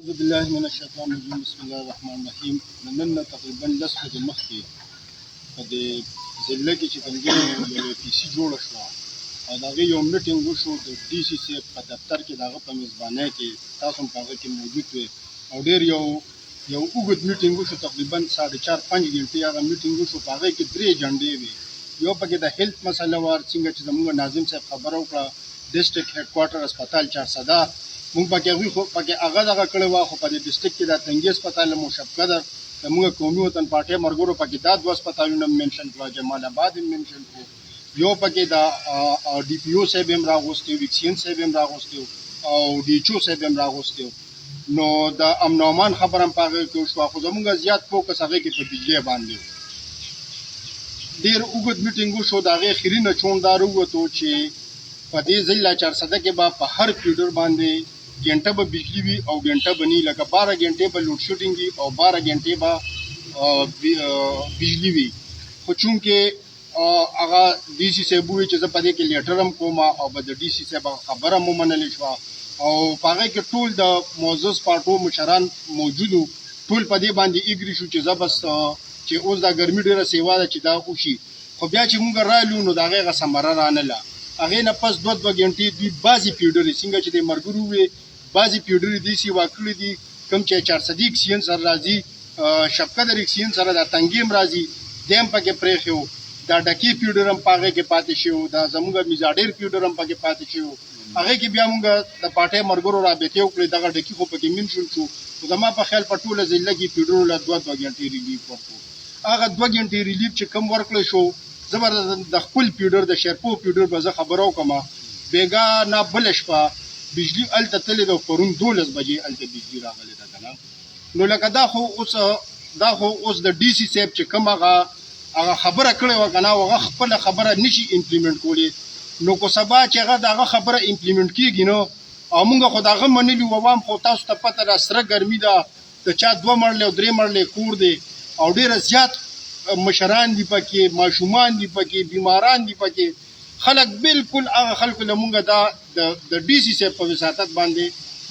أعوذ بالله من الشيطان الرجيم بسم الله الرحمن الرحیم. نن تقریبا 10 ورځې مخکې په دې ضلع کې چې کوم یو پیسي جوړه شوه او د هغې یو میټینګ وشو د ډي سي صاحب په دفتر کې د هغه په میزبانۍ کې تاسو هم په هغه کې موجود وئ او ډېر یو اوږد میټینګ وشو تقریبا 4.5 غنټې هغه میټینګ وشو. په هغې کې 3 اجنډې وې. یو پکې د هیلث مسله وه څنګه چې زموږ ناظم صاحب خبره وکړه ډسټرکټ هیډ کوارټر هسپتال 400 مونږ پکې هغه دغه کړی وه خو په دې ډسټرکټ کې د تنګي هسپتال مو شفقدر زموږ قومي وطن پارټۍ مرګرو پکې دا 2 هسپتالونه منشن کړه جمال آباد هم منشن کړو یو پکې د ډي پي او صاحب هم راغوستی ویکسین صاحب هم راغوستی او ډي ایچ او صاحب هم راغوستی نو د امن او امان خبره هم په هغې کې وشوه خو زموږ زیات فوکس هغې کې په بجلۍ باندې ډېر اوږد میټینګ وشو د هغې اخري نچوړ دا راووتو چې په دې ضلع 400 کې به په هر فیډر باندې घंटा به बिजली وي او घंटा به نه لکه 12 घंटे به لوډ شیډینګ وي او 12 घंटे به बिजली وي خو چونکې هغه ډي سي صاحب وایي چې زه په دې کې لیټر هم کوم او به د ډي سي صاحب خبره مو منلې شوه او په هغې کې ټول د معزز پارټو مشران موجودو ټول په دې باندې ایګري شو چې زه بس چې اوس دا ګرمي ډېره سیوا ده چې دا وشي خو بیا چې مونږ رالو نو د هغې هغه ثمره رانله هغې نه پس 2 غنټې دوی بعضې پیډرې څنګه چې د مرګرو وې بعضې پیډرې داسې واکړي دي کوم چې 400 اکسیجن سره راځي شفقدر اکسیجن سره دا تنګي هم راځي دی هم پکې پرېښی و دا ډکې پیډر هم په هغې کې پاتې شوي و دا زموږ میزاډیر پیډر هم پکې پاتې شوي و هغې کې بیا مونږ د پارټۍ مرګرو رابطې وکړې دغه ډکي خو پکې منشن شو خو زما په خیال په ټوله ضلع کې پیډرو له 2 غنټې ریلیف ورکړو هغه 2 غنټې ریلیف چې کم ورکړی شو زه به د خپل پیډر د شیرپو پیډر به زه خبره وکړم بېګا نه بله شپه بجلي هلته تللې ده پرون 12 بجې هلته بجلي راغلې ده که نه نو لکه دا خو اوس د ډي سي صاحب چې کوم هغه خبره کړې وه که نه هغه خپله خبره نشي امپلیمنټ کولی نو که سبا چې هغه د هغه خبره امپلیمنټ کېږي نو او مونږ خو د هغه منلي و عوام خو تاسو ته پته ده سره ګرمي ده د چا 2 مرلې او 3 مرلې کور دی او ډېره زیات مشران دي پکې ماشومان دي پکې بیماران دي پکې خلک بالکل هغه خلکو له مونږ دا د ډي سي صاحب په وساطت باندې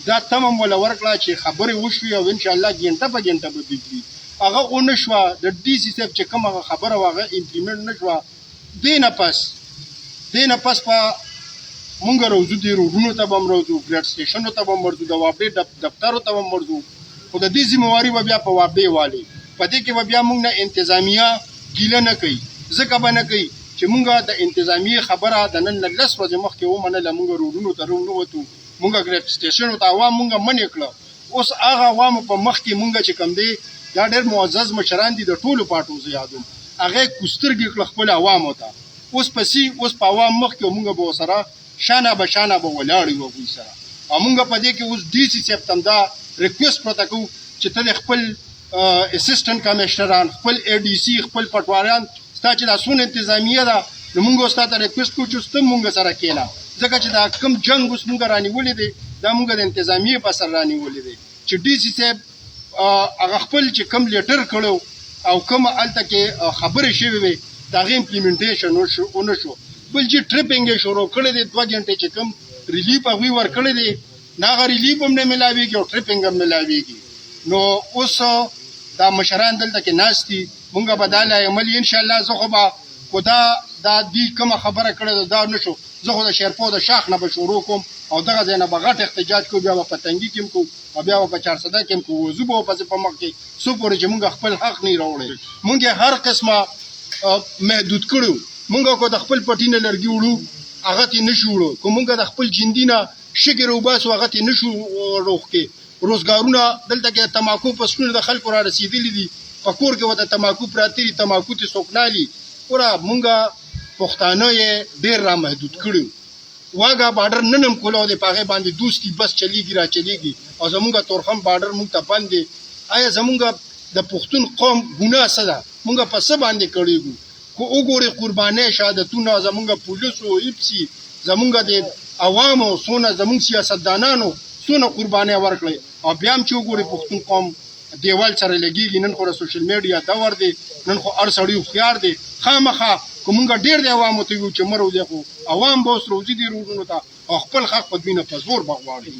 دا تمه مو له ورکړه چې خبرې وشوي او انشاءالله غنټه په غنټه به بجلي هغه ونه شوه د ډي سي صاحب چې کوم هغه خبره وه هغه امپلیمنټ نه شوه دې نه پس په مونږ روځو دې روډونو ته به هم روځو ګریډ سټیشنو ته به هم ورځو د وابډې دفترو ته به هم ورځو خو د دې ذمهواري به بیا په وابډې والي په دې کې به بیا مونږ نه انتظامیه ګیله نه کوي ځکه به نه کوي چې مونږ د انتظامیې خبره د نن نه 10 ورځې مخکې ومنله مونږ روډونو ته راونوتو مونږ ګریډ سټیشنو ته عوام مونږ منې کړه اوس هغه عوامو په مخ کې مونږ چې کوم دی دا ډېر معزز مشران دي د ټولو پارټو زه یادوم هغې کوسترګې کړه خپلو عوامو ته اوس په عوام مخ کې مونږ به ورسره شانه به ولاړ یو هغوی سره او مونږ په دې کې اوس ډي سي صاحب ته هم دا ریکویسټ پرته کوو چې ته د خپل اسسټنټ کمیشنران خپل اے ډي سي خپل پټواریان ستا چې دا څونه انتظامیه ده نو مونږ اوس تا ته ریکویسټ کوو چې اوس ته مونږ سره کښېنه ځکه چې دا کوم جنګ اوس مونږ رانیولی دی دا مونږ د انتظامیې په سر رانیولی دی چې ډي سي صاحب هغه خپل چې کوم لیټر کړی او کوم هلته کې خبرې شوې وې د هغې امپلیمنټیشن ونه شو بل چې ټریپینګ یې شروع کړی دی 2 غنټې چې کوم ریلیف هغوی ورکړی دی نه هغه ریلیف هم نه میلاویږي او ټریپینګ هم میلاویږي نو اوس دا مشران دلته کې ناست دي مونږ به دا عمل انشاءالله زه خو به خو دا دوی کومه خبره کړې ده دا نه شو زه خو د شیرپو د شاخ نه به شروع کوم او دغه ځای نه به غټ احتجاج کوو بیا به په تنګي کې هم کوو او بیا به په 400 کې هم کوو وضو به وپسې په مخ کې څو پورې چې مونږ خپل حق نه راوړی مونږ یې هر قسمه محدود کړو مونږ کو د خپل پټي نه لرګي وړو هغه ترې نه شو وړو که مونږ د خپل جندي نه شګې راوباسو هغه ترې نه شو روغ کې روزګارونه دلته کې تماکو فصلونه د خلکو را رسېدلي دي په کور کې ورته تماکو پراته دي تماکو ترې څوک نه لي وره مونږ پښتانه یې ډېر را محدود کړي واګه بارډر نن هم کولو دی په هغې باندې دوستي بس چلیږي را چلیږي او زمونږ تورخم بارډر مونږ ته بند دی آیا زمونږ د پښتون قوم ګناه څه ده مونږ په څه باندې کړېږو که وګورې قربانۍ شهادتونه زمونږ پولیسو ایپسي زمونږ د عوامو څونه زمونږ سیاستدانانو څونه قربانۍ ورکړئ او بیا هم چې وګورې پښتون قوم دیوال سره لګېږي نن خو د سوشل میډیا دور دی نن خو هر سړی هوښیار دی خامخا که مونږ ډېر د عوامو ته ویو چې مه روځئ خو عوام به اوس روځي دي روډونو ته او خپل حق په دوی نه په زور به غواړي.